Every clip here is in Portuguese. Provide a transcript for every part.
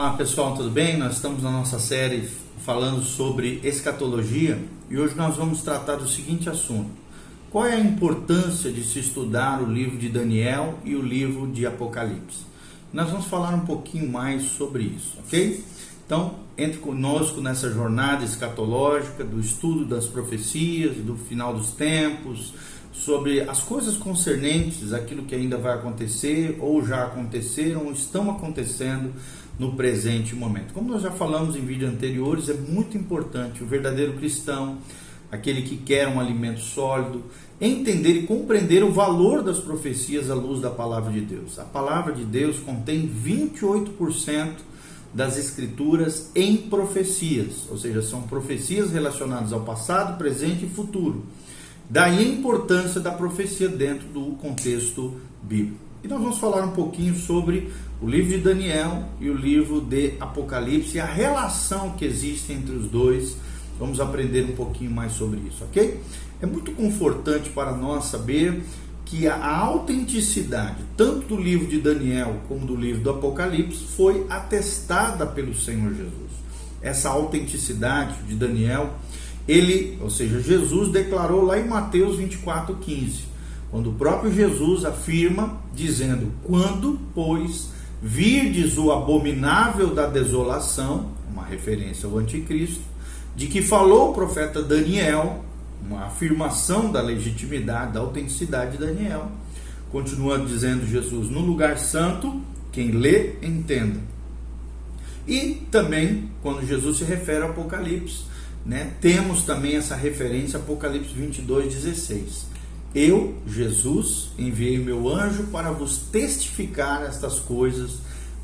Olá pessoal, tudo bem? Nós estamos na nossa série falando sobre escatologia e hoje nós vamos tratar do seguinte assunto: qual é a importância de se estudar o livro de Daniel e o livro de Apocalipse? Nós vamos falar um pouquinho mais sobre isso, ok? Então, entre conosco nessa jornada escatológica do estudo das profecias, do final dos tempos, sobre as coisas concernentes àquilo que ainda vai acontecer, ou já aconteceram, ou estão acontecendo no presente momento. Como nós já falamos em vídeos anteriores, é muito importante o verdadeiro cristão, aquele que quer um alimento sólido, entender e compreender o valor das profecias à luz da palavra de Deus. A palavra de Deus contém 28% das escrituras em profecias, ou seja, são profecias relacionadas ao passado, presente e futuro. Daí a importância da profecia dentro do contexto bíblico. E nós vamos falar um pouquinho sobre o livro de Daniel e o livro de Apocalipse e a relação que existe entre os dois. Vamos aprender um pouquinho mais sobre isso, ok? É muito confortante para nós saber que a autenticidade, tanto do livro de Daniel como do livro do Apocalipse, foi atestada pelo Senhor Jesus. Essa autenticidade de Daniel, Jesus declarou lá em Mateus 24:15, quando o próprio Jesus afirma, dizendo: quando, pois, virdes o abominável da desolação, uma referência ao anticristo, de que falou o profeta Daniel, uma afirmação da legitimidade, da autenticidade de Daniel. Continua dizendo Jesus: no lugar santo, quem lê, entenda. E também, quando Jesus se refere ao Apocalipse, temos também essa referência, Apocalipse 22:16. Eu, Jesus, enviei o meu anjo para vos testificar estas coisas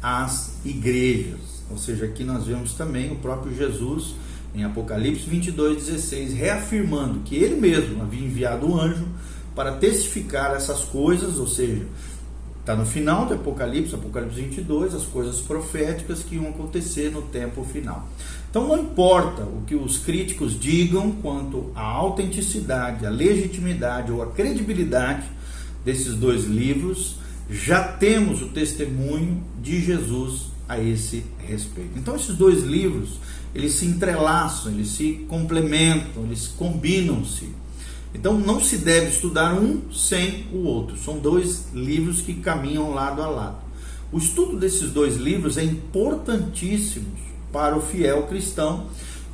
às igrejas. Ou seja, aqui nós vemos também o próprio Jesus, em Apocalipse 22:16, reafirmando que ele mesmo havia enviado o anjo para testificar essas coisas, ou seja, está no final de Apocalipse 22, as coisas proféticas que iam acontecer no tempo final. Então não importa o que os críticos digam quanto à autenticidade, à legitimidade ou à credibilidade desses dois livros, já temos o testemunho de Jesus a esse respeito. Então esses dois livros, eles se entrelaçam, eles se complementam, eles combinam-se. Então não se deve estudar um sem o outro. São dois livros que caminham lado a lado. O estudo desses dois livros é importantíssimo para o fiel cristão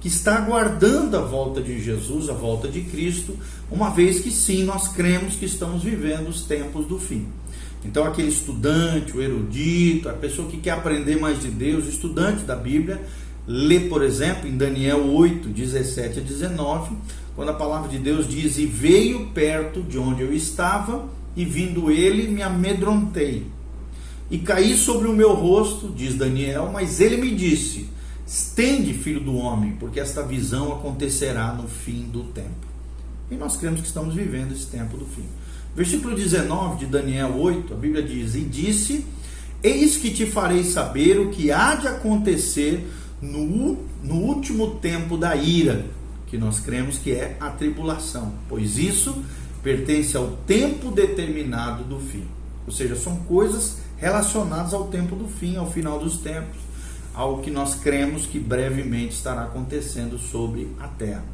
que está aguardando a volta de Jesus, a volta de Cristo, uma vez que sim, nós cremos que estamos vivendo os tempos do fim. Então aquele estudante, o erudito, a pessoa que quer aprender mais de Deus, o estudante da Bíblia, lê, por exemplo, em Daniel 8:17-19, quando a palavra de Deus diz: e veio perto de onde eu estava, e vindo ele, me amedrontei, e caí sobre o meu rosto, diz Daniel, mas ele me disse: estende, filho do homem, porque esta visão acontecerá no fim do tempo. E nós cremos que estamos vivendo esse tempo do fim. Versículo 19 de Daniel 8, a Bíblia diz: e disse: eis que te farei saber o que há de acontecer no último tempo da ira, que nós cremos que é a tribulação, pois isso pertence ao tempo determinado do fim. Ou seja, são coisas relacionadas ao tempo do fim, ao final dos tempos, ao que nós cremos que brevemente estará acontecendo sobre a terra.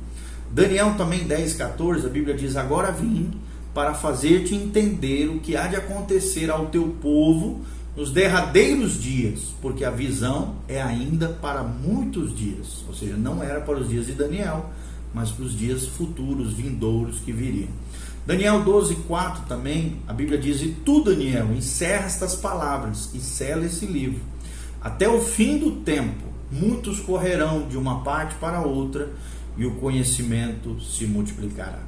Daniel também 10:14, a Bíblia diz: agora vim para fazer-te entender o que há de acontecer ao teu povo nos derradeiros dias, porque a visão é ainda para muitos dias. Ou seja, não era para os dias de Daniel, mas para os dias futuros, vindouros que viriam. Daniel 12:4 também, a Bíblia diz: e tu, Daniel, encerra estas palavras e sela esse livro. Até o fim do tempo, muitos correrão de uma parte para outra, e o conhecimento se multiplicará.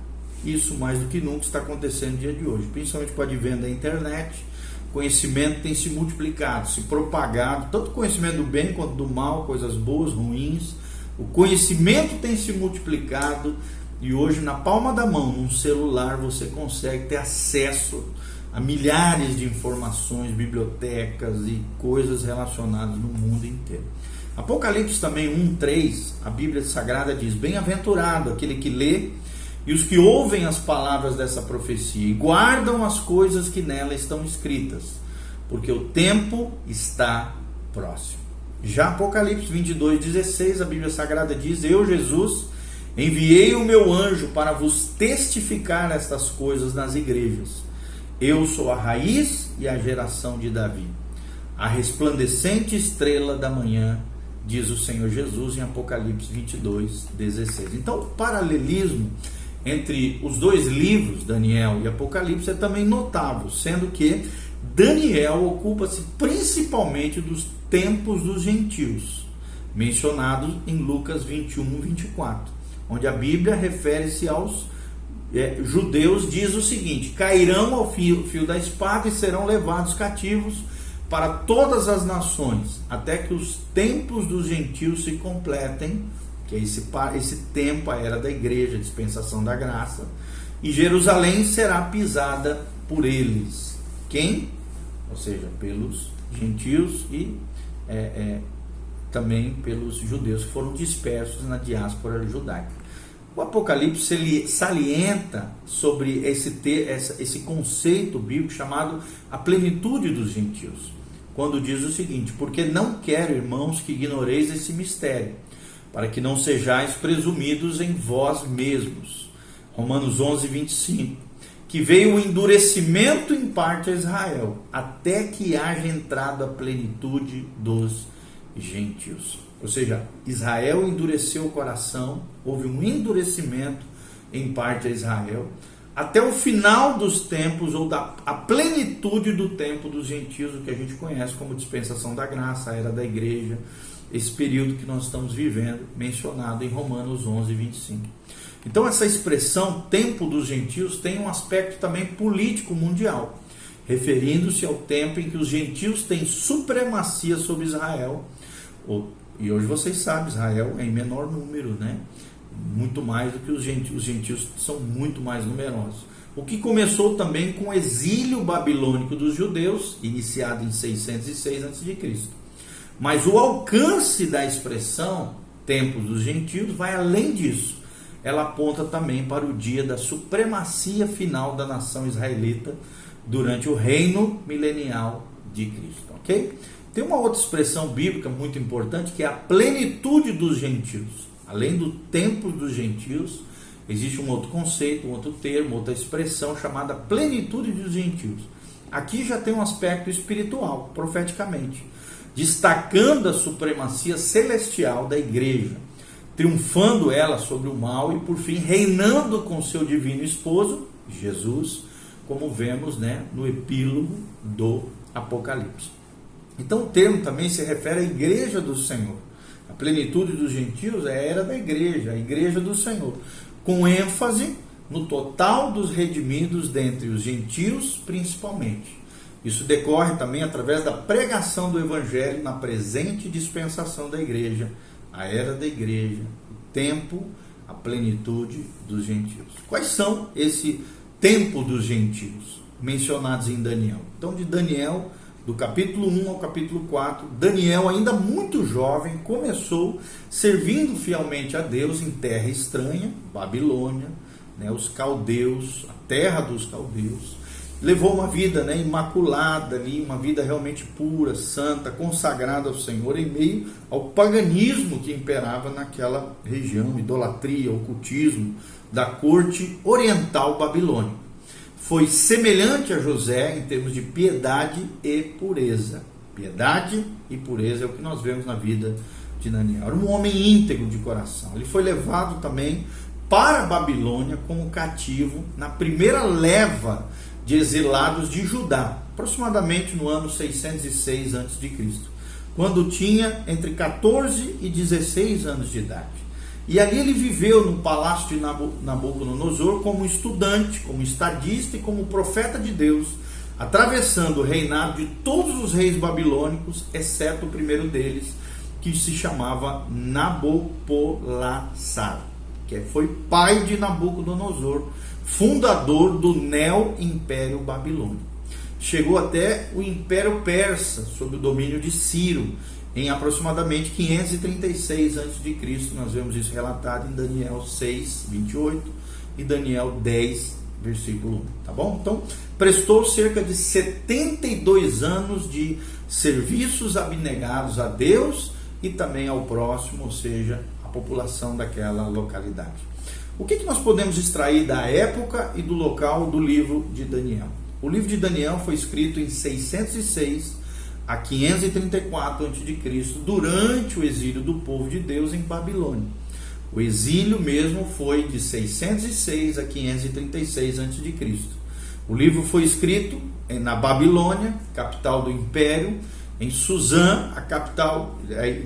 Isso mais do que nunca está acontecendo no dia de hoje, principalmente com o advento da internet. Conhecimento tem se multiplicado, se propagado, tanto conhecimento do bem quanto do mal, coisas boas, ruins. O conhecimento tem se multiplicado e hoje na palma da mão, num celular, você consegue ter acesso a milhares de informações, bibliotecas e coisas relacionadas no mundo inteiro. Apocalipse também 1:3, a Bíblia Sagrada diz: bem-aventurado aquele que lê e os que ouvem as palavras dessa profecia e guardam as coisas que nela estão escritas, porque o tempo está próximo. Já Apocalipse 22:16, a Bíblia Sagrada diz: eu, Jesus, enviei o meu anjo para vos testificar estas coisas nas igrejas. Eu sou a raiz e a geração de Davi, a resplandecente estrela da manhã, diz o Senhor Jesus em Apocalipse 22:16. Então, o paralelismo entre os dois livros, Daniel e Apocalipse, é também notável, sendo que Daniel ocupa-se principalmente dos tempos dos gentios, mencionados em Lucas 21:24, onde a Bíblia refere-se aos judeus, diz o seguinte: cairão ao fio da espada e serão levados cativos para todas as nações, até que os tempos dos gentios se completem, que é esse tempo, a era da igreja, a dispensação da graça, e Jerusalém será pisada por eles. Quem? Ou seja, pelos gentios e também pelos judeus que foram dispersos na diáspora judaica. O Apocalipse ele salienta sobre esse conceito bíblico chamado a plenitude dos gentios, quando diz o seguinte: porque não quero, irmãos, que ignoreis esse mistério, para que não sejais presumidos em vós mesmos. Romanos 11:25, que veio o endurecimento em parte a Israel, até que haja entrado a plenitude dos gentios. Ou seja, Israel endureceu o coração, houve um endurecimento em parte a Israel, até o final dos tempos, ou a plenitude do tempo dos gentios, o que a gente conhece como dispensação da graça, a era da igreja, esse período que nós estamos vivendo, mencionado em Romanos 11:25. Então essa expressão tempo dos gentios tem um aspecto também político mundial, referindo-se ao tempo em que os gentios têm supremacia sobre Israel. E hoje vocês sabem, Israel é em menor número, né? Muito mais do que os gentios são muito mais numerosos. O que começou também com o exílio babilônico dos judeus, iniciado em 606 a.C. Mas o alcance da expressão tempos dos gentios vai além disso. Ela aponta também para o dia da supremacia final da nação israelita durante o reino milenial de Cristo, ok? Tem uma outra expressão bíblica muito importante, que é a plenitude dos gentios. Além do tempo dos gentios, existe um outro conceito, um outro termo, outra expressão chamada plenitude dos gentios. Aqui já tem um aspecto espiritual, profeticamente, destacando a supremacia celestial da igreja, triunfando ela sobre o mal e, por fim, reinando com seu divino esposo, Jesus, como vemos, no epílogo do Apocalipse. Então o termo também se refere à igreja do Senhor. A plenitude dos gentios é a era da igreja, a igreja do Senhor, com ênfase no total dos redimidos dentre os gentios principalmente. Isso decorre também através da pregação do evangelho na presente dispensação da igreja, a era da igreja, o tempo, a plenitude dos gentios. Quais são esse tempo dos gentios mencionados em Daniel? Então, de Daniel, do capítulo 1 ao capítulo 4, Daniel, ainda muito jovem, começou servindo fielmente a Deus em terra estranha, Babilônia, os caldeus, a terra dos caldeus. Levou uma vida imaculada ali, uma vida realmente pura, santa, consagrada ao Senhor, em meio ao paganismo que imperava naquela região, idolatria, ocultismo da corte oriental babilônica. Foi semelhante a José em termos de piedade e pureza. Piedade e pureza é o que nós vemos na vida de Daniel. Era um homem íntegro de coração. Ele foi levado também para a Babilônia como cativo na primeira leva de exilados de Judá, aproximadamente no ano 606 a.C., quando tinha entre 14 e 16 anos de idade. E ali ele viveu no palácio de Nabucodonosor como estudante, como estadista e como profeta de Deus, atravessando o reinado de todos os reis babilônicos, exceto o primeiro deles, que se chamava Nabopolassar, que foi pai de Nabucodonosor, fundador do Neo-Império Babilônico. Chegou até o Império Persa, sob o domínio de Ciro, em aproximadamente 536 a.C. Nós vemos isso relatado em Daniel 6:28 e Daniel 10, versículo 1, tá bom? Então, prestou cerca de 72 anos de serviços abnegados a Deus e também ao próximo, ou seja, a população daquela localidade. O que nós podemos extrair da época e do local do livro de Daniel? O livro de Daniel foi escrito em 606 a 534 a.C., durante o exílio do povo de Deus em Babilônia. O exílio mesmo foi de 606 a 536 a.C. O livro foi escrito na Babilônia, capital do império, em Suzã, a capital,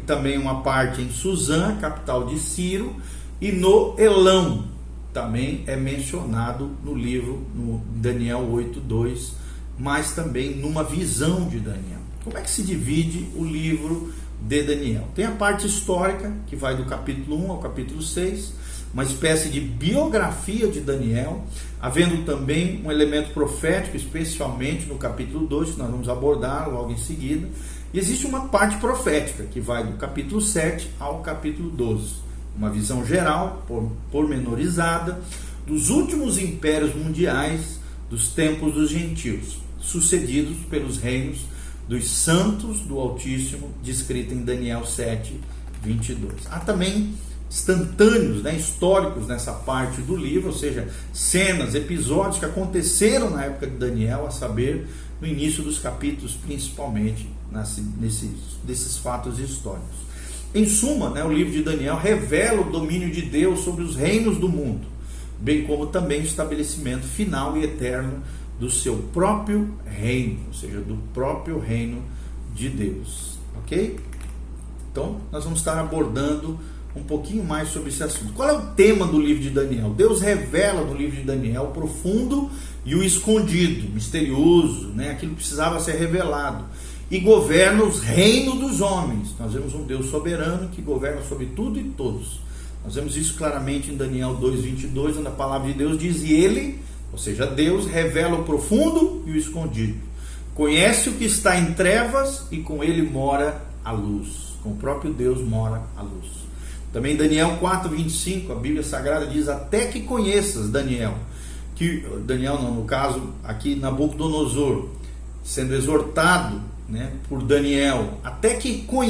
também uma parte em Suzã, capital de Ciro, e no Elão, também é mencionado no livro, no Daniel 8:2, mas também numa visão de Daniel. Como é que se divide o livro de Daniel? Tem a parte histórica, que vai do capítulo 1 ao capítulo 6, uma espécie de biografia de Daniel, havendo também um elemento profético, especialmente no capítulo 2, que nós vamos abordar logo em seguida. E existe uma parte profética, que vai do capítulo 7 ao capítulo 12. Uma visão geral, pormenorizada, dos últimos impérios mundiais, dos tempos dos gentios, sucedidos pelos reinos dos santos do Altíssimo, descrito em Daniel 7:22. Há também instantâneos, históricos nessa parte do livro, ou seja, cenas, episódios que aconteceram na época de Daniel, a saber, no início dos capítulos, principalmente desses fatos históricos. Em suma, o livro de Daniel revela o domínio de Deus sobre os reinos do mundo, bem como também o estabelecimento final e eterno do seu próprio reino, ou seja, do próprio reino de Deus, ok? Então, nós vamos estar abordando um pouquinho mais sobre esse assunto. Qual é o tema do livro de Daniel? Deus revela no livro de Daniel o profundo e o escondido, misterioso, aquilo que precisava ser revelado, e governa os reinos dos homens. Nós vemos um Deus soberano que governa sobre tudo e todos. Nós vemos isso claramente em Daniel 2:22, onde a palavra de Deus diz: e ele, ou seja, Deus, revela o profundo e o escondido. Conhece o que está em trevas e com ele mora a luz. Com o próprio Deus mora a luz. Também Daniel 4:25, a Bíblia Sagrada diz: até que conheças, Daniel, no caso aqui Nabucodonosor, sendo exortado por Daniel, até que conheças